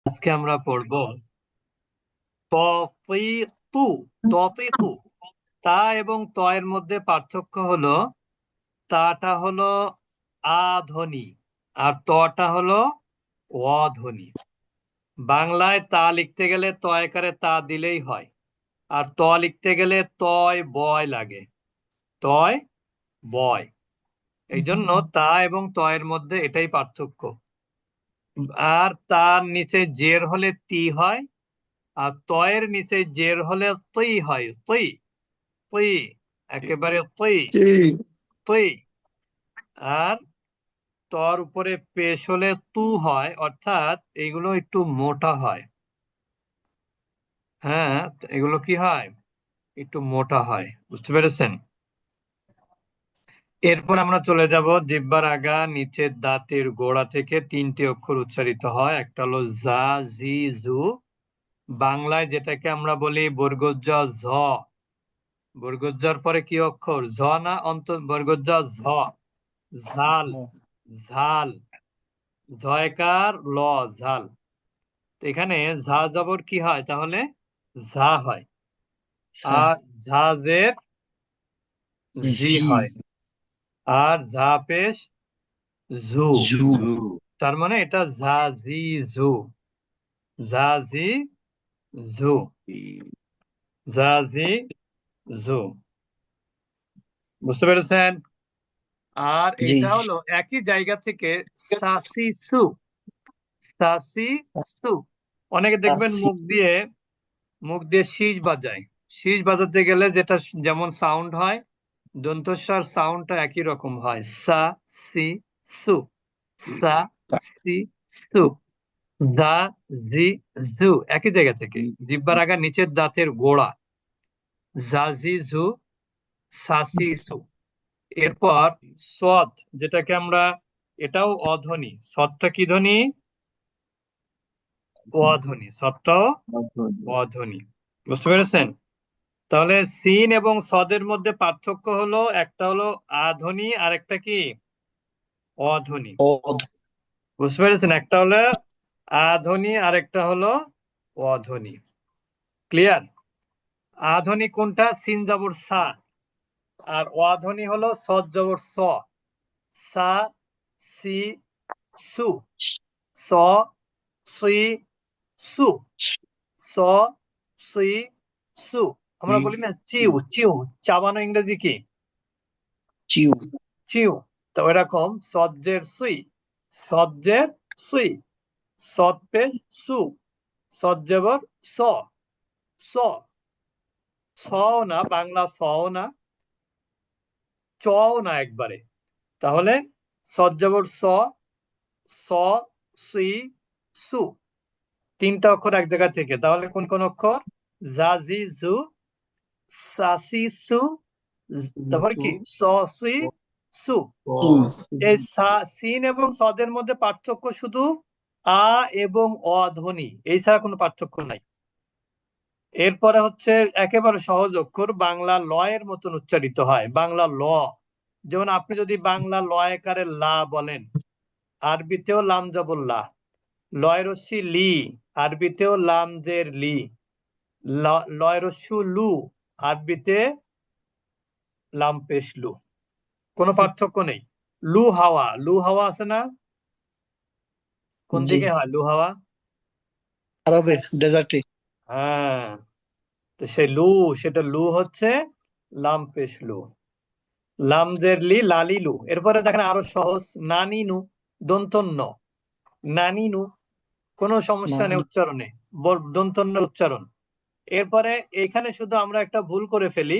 আজকে আমরা পড়ব তু তু। তা এবং ত এর মধ্যে পার্থক্য হলো তাটা হলো আ ধ্বনি আর তটা হলো অ ধ্বনি। বাংলায় তা লিখতে গেলে তয়কারে তা দিলেই হয়, আর ত লিখতে গেলে তয় বয় লাগে। তয় বয়, এই জন্য তা এবং ত এর মধ্যে এটাই পার্থক্য। আর তার নিচে জের হলে তি হয়, আর তয়ের নিচে জের হলে তুই হয়। তুই তুই, একেবারে তুই ঠিক। তুই। আর তর উপরে পেশ হলে তু হয়, অর্থাৎ এগুলো একটু মোটা হয়। হ্যাঁ, এগুলো কি হয়, একটু মোটা হয়। বুঝতে পেরেছেন? এরপর আমরা চলে যাব জিহ্বার আগা নিচের দাঁতের গোড়া থেকে তিনটি অক্ষর উচ্চারিত হয়। একটা হলো জা, জি, জু। বাংলায় যেটাকে আমরা বলি বর্গজ ঝ। বর্গজ্জর পরে কি অক্ষর? ঝ না? বর্গজ্জ ঝ। ঝাল, ঝাল, ঝয়কার ল, ঝাল। তো এখানে ঝা জবর কি হয় তাহলে? ঝা হয়। আর ঝাজের জি জি। হয়। আর ঝা পেশ জু। জু। তার মানে এটা ঝাঝি জু। ঝাঝি জু। ঝাঝি জু। বুঝতে পেরেছেন? আর জি। এইটা হলো একই জায়গা থেকে সাসি সু। সাসি সু। অনেকে দেখবেন আসি। মুখ দিয়ে শীষ বাজায়। শীষ বাজাতে গেলে যেটা যেমন সাউন্ড হয়, দন্তস্বর সাউন্ডটা একই রকম হয়। সা, সি, সু। সা, সি, সু। দা, জি, জু। একই জায়গা থেকে জিহ্বার আগা নিচের দাঁতের গোড়া। জাজি জু, সাসি সু। এরপর সদ, যেটাকে আমরা, এটাও অধ্বনি। সদটা কি ধ্বনি? অধ্বনি। সদটাও অধ্বনি। বুঝতে পেরেছেন? তাহলে সিন এবং সদের মধ্যে পার্থক্য হলো একটা হলো আধ্বনি আর একটা কি অধ্বনি। অদ। বুঝতে পেরেছেন? একটা হলো আধ্বনি আর একটা হলো অধ্বনি। ক্লিয়ার? আধ্বনি কোনটা? সিন জবর সা। আর অধ্বনি হলো সদ জবর স। সা, সি, সু। স, সি, সু। স, সি, সু। আমরা বলি না চিউ চিউ, চাবানো ইংরেজি কি? চিউ। চিউ। তো এরকম সজ্জের সুই, সজ্জের সুই, সৎ পেশ সু, সজ্জবর স, স। ছও না, বাংলা ছও না, চও না একবারে। তাহলে সজ্জবর স, স, সি, সু। তিনটা অক্ষর এক জায়গা থেকে, তাহলে কোন কোন অক্ষর? জাজি জু, সাসি সু, তারপর কি স, সুই, সু। এই সিন এবং সদের মধ্যে পার্থক্য শুধু আ এবং অ ধ্বনি, এই ছাড়া কোনো পার্থক্য নাই। এরপরে হচ্ছে একেবারে সহজ অক্ষর, বাংলা ল এর মতন উচ্চারিত হয়। বাংলা ল, যেমন আপনি যদি বাংলা ল একারে লা বলেন, আরবিতেও লাম জবর লা। লয় রস্যি লি, আরবিতেও লাম জের লি। লয় রস্যু লু, আরবিতে লাম পেশ লু। কোনো পার্থক্য নেই। লু হাওয়া, লু হাওয়া আছে না? কোন জি। দিকে হয় লু হাওয়া? আরবে ডেজার্টে। হ্যাঁ, তো সেই লু, সেটা লু হচ্ছে লাম পেশ লু। লামজের লি, লালিলু। এরপরে দেখেন আরো সহজ, নানিনু, দন্তন্য, নানিনু। কোনো না। সমস্যা নেই উচ্চারণে, দন্তন্য উচ্চারণ। এরপরে এখানে শুধু আমরা একটা ভুল করে ফেলি,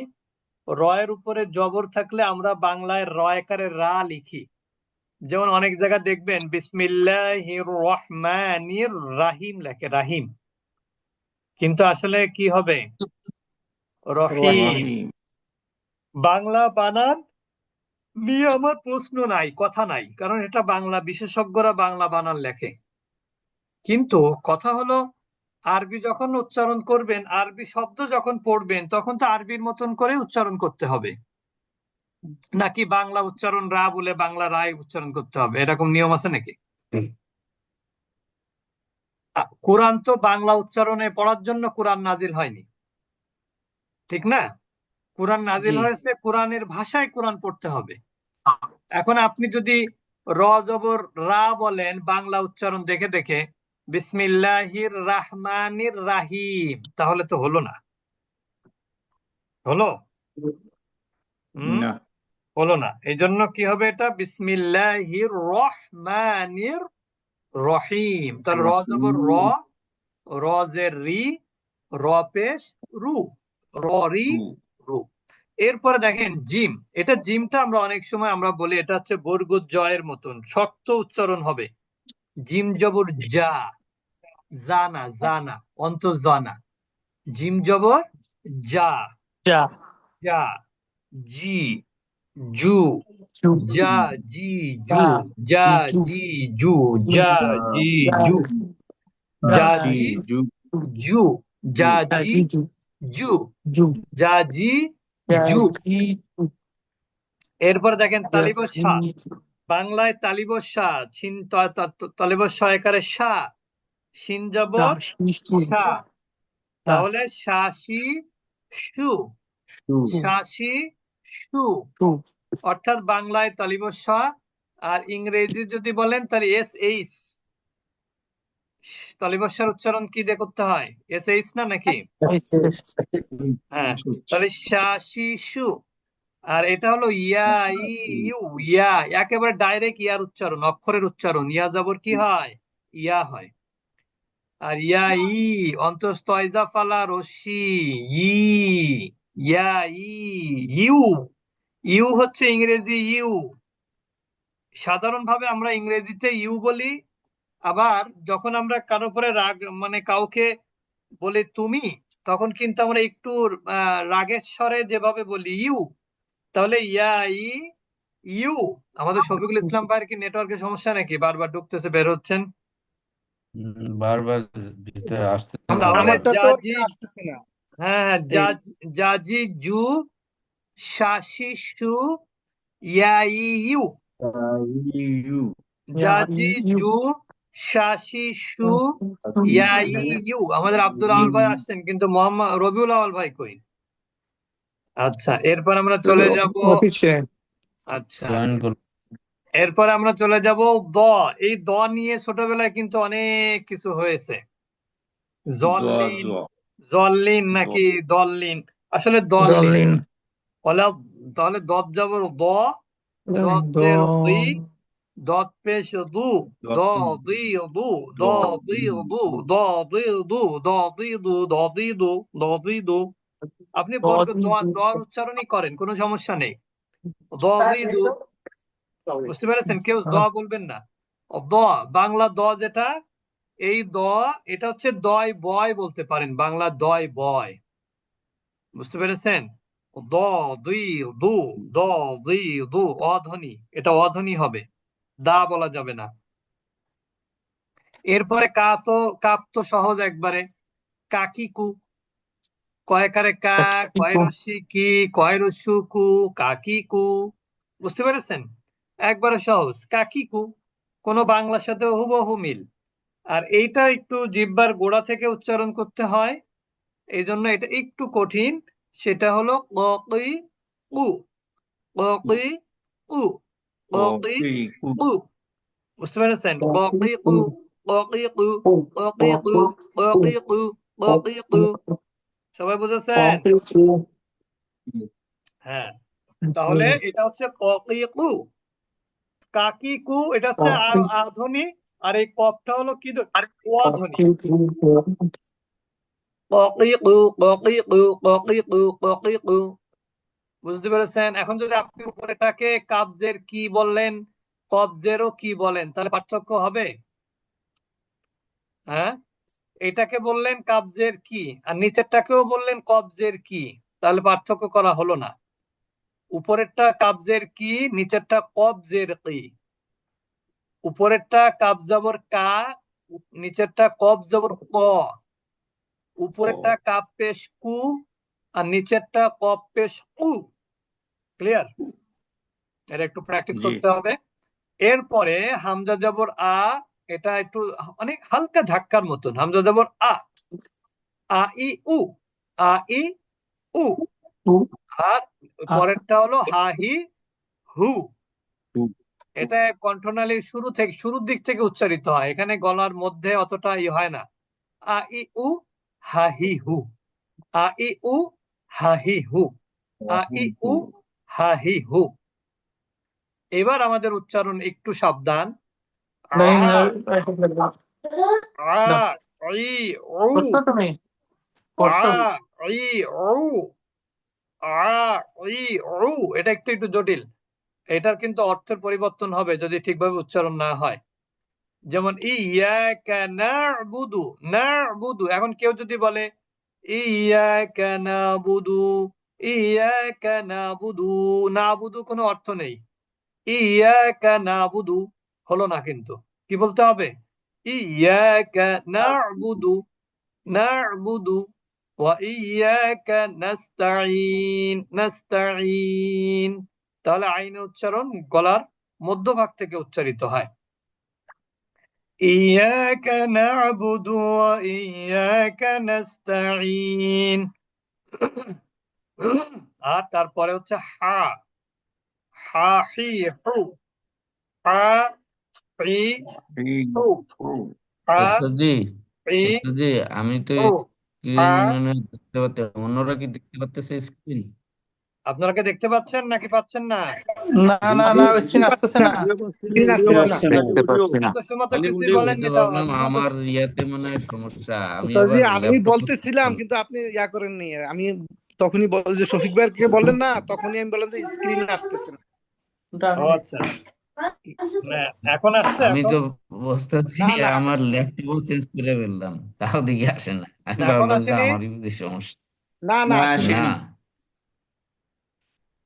রয়ের উপরে জবর থাকলে আমরা বাংলায় রয়কারে রা লিখি। যেমন অনেক জায়গায় দেখবেন বিসমিল্লাহির রহমানির রাহিম লেখে, রাহিম। কিন্তু আসলে কি হবে? রহিম। রহিম। বাংলা বানান নিয়ে আমার প্রশ্ন নাই, কথা নাই, কারণ এটা বাংলা বিশেষজ্ঞরা বাংলা বানান লেখে। কিন্তু কথা হলো, আরবি যখন উচ্চারণ করবেন, আরবি শব্দ যখন পড়বেন, তখন তো আরবির মতন করে উচ্চারণ করতে হবে। নাকি বাংলা উচ্চারণ রা বলে বাংলা রায় উচ্চারণ করতে হবে, এরকম নিয়ম আছে নাকি? কোরআন তো বাংলা উচ্চারণে পড়ার জন্য কোরআন নাজিল হয়নি, ঠিক না? কোরআন নাজিল জি হয়েছে কোরআনের ভাষায় কোরআন পড়তে হবে। এখন আপনি যদি র জবর রা বলেন বাংলা উচ্চারণ দেখে দেখে, বিসমিল্লাহির রাহমানির রাহিম, তাহলে তো হলো না। হলো? হুম, না। হলো না। এই জন্য কি হবে, এটা বিসমিল্লাহির রহমানির রহিম। তাহলে র জবর র, রজের রি, র পেশ রু, র রি রু। এরপরে দেখেন জিম, এটা জিমটা আমরা অনেক সময় আমরা বলি এটা হচ্ছে বর্গ জয়ের মতন শক্ত উচ্চারণ হবে। জিম জবর যা, জানা জানা, অন্ত জানা। জিম জবর যা, যা যা, জি, জু, জু যা জি যা জু, যা জি জু জি জু, যা জি জু, যা যা জি জু জু, যা যা জি জি জু জু, জু যা জি যা জু। জি জু এরপর দেখেন যা তালিব জি সা, জু বাংলায় তালিব সা, ছিন তালিব স একারে সা, শিন যা জবর শিশু সা, যা তাহলে শাসি সু, শাসি সু, জু অর্থাৎ বাংলায় তালিব স, আর ইংরেজি যদি বলেন তাহলে এস এইচ। তালিব সার উচ্চারণ কি দিয়ে করতে হয়? এস এইচ না নাকি? হ্যাঁ, তাহলে শাসি সু। আর এটা হলো ইয়া ই ইউ, ইয়া একেবারে ডাইরেক্ট ইয়ার উচ্চারণ, অক্ষরের উচ্চারণ। ইয়া যাবর কি হয়? ইয়া হয়। আর ইয়া ই অন্তস্থ ইজা ফালা রশ্মি, ই, ইয়া ই, ইউ, ইউ হচ্ছে ইংরেজি ইউ। সাধারণভাবে আমরা ইংরেজিতে ইউ বলি, আবার যখন আমরা কারো উপরে রাগ মানে কাউকে বলি তুমি, তখন কিন্তু আমরা একটু রাগের স্বরে যেভাবে বলি ইউ, তাহলে ইয়া ই ইউ। আমাদের শফিকুল ইসলাম ভাইয়ের কি নেটওয়ার্কের সমস্যা নাকি? বারবার ঢুকতেছে বের হচ্ছেন। বারবার ভিতরে আসতেছে না তাহলে ভাই। আমারটা তো জাজি, আসতেছে না। হ্যাঁ হ্যাঁ, এই জাজি জু, শাসি সু, ইয়া ই ইউ, ইউ ইয়া ই জাজি ইউ জু, শাসি সু, ইয়া ই ইউ। আমাদের আব্দুল আওয়াল ভাই আসছেন, কিন্তু মোহাম্মদ রবিউল আওয়াল ভাই কই? আচ্ছা, এরপর আমরা চলে যাব। অফিসে আচ্ছা, জয়েন করো। এরপর আমরা চলে যাব দ। এই দ নিয়ে ছোটবেলায় কিন্তু অনেক কিছু হয়েছে। দ জল্লিন, জ জল্লিন দ নাকি দল্লিন? আসলে দল্লিন। দলিন তাহলে তাহলে দত যাবর দ, দ দতের দুই, দত পেশ দু, দ দুই দু, দ দুই দু, দ দুই দু, দ দুই দু, দ দুই দু, দ দুই দু। আপনি বর্গ দর উচ্চারণই করেন, কোনো সমস্যা নেই। দ দুই দু, বুঝতে পেরেছেন? কেউ জ বলবেন না। দ, বাংলা দ যেটা, এই দ, এটা হচ্ছে দয় বয় বলতে পারেন, বাংলা দয় বয়। বুঝতে পেরেছেন? দ দুই দু, দ দুই দু, অধ্বনি, এটা অধ্বনি হবে, দা বলা যাবে না। এরপরে কাপ তো সহজ একবারে, কাকিকু, কয়কারে কা, কয় রস্যি কি, কয় রস্যু কু, কাকিকু। বুঝতে পেরেছেন? একবারে সহজ, কাকিকু। কোনো বাংলার সাথে হুবহু মিল। আর এইটা একটু জিহ্বার গোড়া থেকে উচ্চারণ করতে হয়, এই জন্য এটা একটু কঠিন। সেটা হলো ককি উ, ককি উ, ককি উ। বুঝতে পেরেছেন? ককি উ, ককি উ, ককি উ, ককি উ, ককি উ। সবাই বুঝেছেন? হ্যাঁ, তাহলে এটা হচ্ছে ককি উ। কাকি কু এটা হচ্ছে আধ্বনি, আর এই কপটা হলো কি অধ্বনি। ককি উ, ককি উ, ককি উ, ককি উ। বুঝতে পেরেছেন? এখন যদি আপনি উপরেটাকে কাবজের কি বললেন, কবজেরও কি বলেন, তাহলে পার্থক্য হবে? হ্যাঁ, এটাকে বললেন কাবজের কি, আর নিচেরটাকেও বললেন কবজের কি, তাহলে পার্থক্য করা হলো না। উপরেরটা কাবজের কি, নিচেরটা কবজের কি। উপরেরটা কাব জবর কা, নিচেরটা কব জবর ক। উপরেরটা কাপ পেশ কু, আর নিচেরটা কব পেশ কু। ক্লিয়ার? এটা একটু প্র্যাকটিস জি করতে হবে। এরপরে হামজা জবর আ, এটা একটু অনেক হালকা ধাক্কার মতন। হামজা জবর আ, আ ই উ, আ ই উ। উ, আর আ, পরেরটা হলো হা হি হু। হু। এটা কণ্ঠনালীর শুরুর দিক থেকে উচ্চারিত হয়, এখানে গলার মধ্যে অতটা হয় না। আ ই উ হা হি হু, আ ই উ হা হি হু, আ ই উ হা হি হু। এবার আমাদের উচ্চারণ একটু সাবধান। আ, নাই না, এটা লাগবে না। আ, দাও। ই, উ, করছো তুমি? আ, করছো? ই, উ, আ, ই, উ। এটা একটু একটু জটিল। এটার কিন্তু অর্থের পরিবর্তন হবে যদি ঠিকভাবে উচ্চারণ না হয়। যেমন ইয়াকা না'বুদু, না'বুদু। এখন কেউ যদি বলে ইয়াকা না'বুদু, ইয়াকা না'বুদু, না'বুদু কোনো অর্থ নেই। ইয়াকা না'বুদু হলো না, কিন্তু কি বলতে হবে? ইয়াকা না'বুদু, না'বুদু ওয়া ইয়াকা নাস্তাঈন, নাস্তাঈন। তাহলে আইনের উচ্চারণ গলার মধ্যভাগ থেকে উচ্চারিত হয়। إياك نعبد وإياك نستعين। আর তারপরে হচ্ছে হা, হা হি হু, হা হি হু, হা ওস্তাদি হি ওস্তাদি আমি তো হু, হা। স্ক্রিন মানে দেখতে পাচ্ছি, অন্যরা কি দেখতে পাচ্ছে স্ক্রিন? আপনারা কি দেখতে পাচ্ছেন নাকি পাচ্ছেন না? না না না, স্ক্রিন আসতেছে না। স্ক্রিন আসতেছে না। দেখতে পাচ্ছি না। এত সময় তো কিছুই আমি তো বলেননি, ভাবলাম এত সময় তো আমার ইয়াতে মনে হয় সমস্যা, আমি ওস্তাদজি আবার আমি ল্যাপটপ বলতেছিলাম কিন্তু আপনি ইয়া করেননি। আমি তখনই যে শফিক ভাইকে বললেন না, তখনই আমি বললাম যে স্ক্রিন আসতেছে না। ও আচ্ছা। না, এখন আসছে আমি এখন? তো ওস্তাদি না না আমার ল্যাপটপও চেঞ্জ করে ফেললাম, তাও দিকে আসে না। আমি না, এখন ভাবলাম যে আসেনি। আমারই বুঝি সমস্যা। না না আসেনি। না,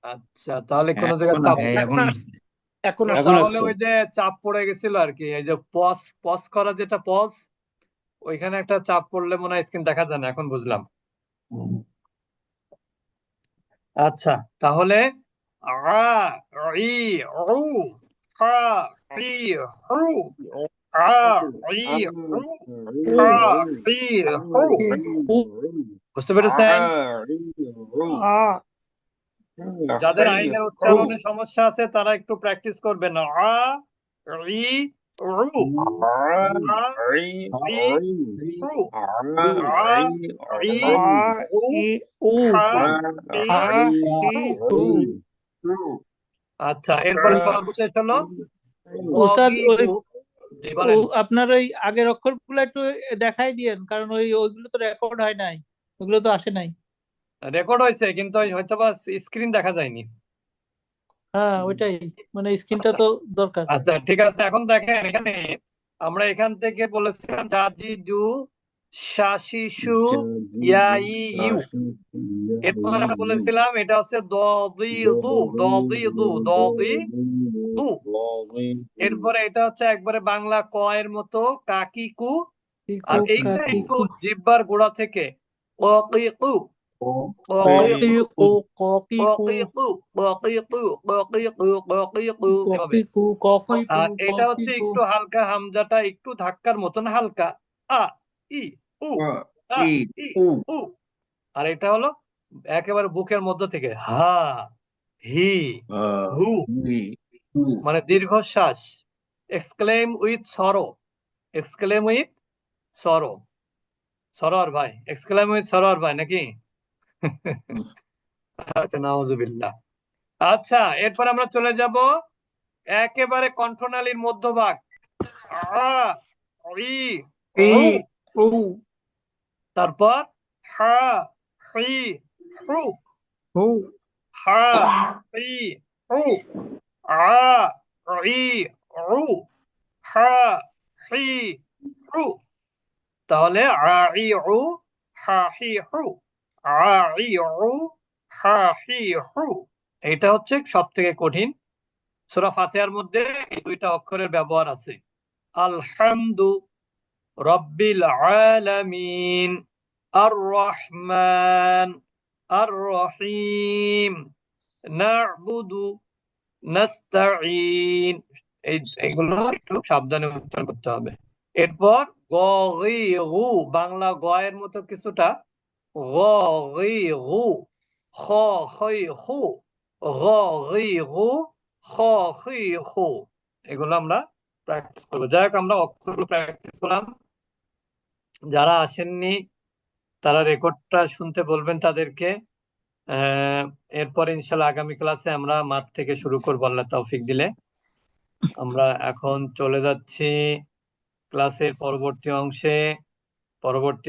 আচ্ছা, তাহলে কোনো জায়গায় চাপ। এই এখন এখন আস- আসছে। এখন তাহলে আসছে। ওই যে চাপ পড়ে গেছিল আর কি, এই যে পজ, পজ করা যেটা পজ, ওইখানে একটা চাপ পড়লে মনে হয় স্ক্রিন দেখা যায় না, এখন বুঝলাম। আচ্ছা, তাহলে আ, ই, উ, হা, ই, হু, আ, ই, উ, হা, ই, হু। উ, বুঝতে পেরেছেন? আ, যাদের আইনের উ, উচ্চারণে সমস্যা আছে তারা একটু প্র্যাকটিস করবেন। আ, ই, উ, আ, ই, হু, আ, ই, আ, উ, ই, উ, হা, ই, আ, ই, হু। উ। আচ্ছা, এরপরে উস- সর্বশেষ হলো উস্তাদ, ওই অগিদু। জি বলেন। আপনার ওই আগের অক্ষরগুলো একটু দেখাই দিয়েন, কারণ ওইগুলো তো রেকর্ড হয় নাই, ওগুলো তো আসে নাই। রেকর্ড হয়েছে কিন্তু ওই হয়তোবা স্ক্রিন দেখা যায়নি। হ্যাঁ, ওইটাই, মানে স্ক্রিনটা আচ্ছা, তো দরকার। আচ্ছা ঠিক আছে। এখন দেখেন এখানে আমরা এখান থেকে বলেছিলাম জাজিদু, শাশিশু, ইয়াই, ইউ। এরপর আমরা বলেছিলাম এটা হচ্ছে দদিদু, দদিদু, দদিদু। এরপরে এটা হচ্ছে একবারে বাংলা ক এর মতো কাকিকু। কিকু, আর এইটা একটু কাকিকু, জিহ্বার গোড়া থেকে ককিকু, ককিকু, ককিকু, ককিকু, ককিকু, ককিকু, ককিকু, ককিকু, এভাবে। ককিকু, ককিকু, আর এটা হচ্ছে ককিকু, একটু হালকা, হামজাটা একটু ধাক্কার মতন হালকা। আ, ই, উ, আ, ই, উ। আর এটা হলো একেবারে বুকের মধ্য থেকে হা, হি, হু, মানে দীর্ঘশ্বাস। Exclaim with sorrow, exclaim with sorrow. Sarwar ভাই, এক্সক্লেম উইথ সরোয়ার ভাই নাকি? আচ্ছা, নাউজুবিল্লাহ। আচ্ছা, এরপর আমরা চলে যাব একেবারে কণ্ঠনালীর মধ্যভাগ। আ, ই, ই, উ। উ, তারপর হা, হি, হু, হু, হা, হি, হু, আ, ই, উ, হা, হি, হু। তাহলে আ, ই, উ, হা, হি, হু, আ, ই, উ, হা, হি, হু। এটা হচ্ছে সব থেকে কঠিন। সূরা ফাতিহার মধ্যে এই দুইটা অক্ষরের ব্যবহার আছে। আলহামদু রব্বিল আলামিন, আর রহমান, আর রহিম, না'বুদু, নাস্তাঈন। এইগুলো একটু সাবধানে উচ্চারণ করতে হবে। এরপর গ রি গু, বাংলা গ এর মতো কিছুটা গ রি গু, খ খই হু, গ রি গু, খ খই হু, এগুলো আমরা প্র্যাকটিস করবো। যাই হোক, আমরা অক্ষরগুলো প্র্যাকটিস করলাম। যারা আসেননি তারা রেকর্ডটা শুনতে বলবেন তাদেরকে। এরপর ইনশাল্লাহ আগামী ক্লাসে আমরা মাঠ থেকে শুরু করবো আল্লাহ তৌফিক দিলে। আমরা এখন চলে যাচ্ছি ক্লাসের পরবর্তী অংশে। পরবর্তী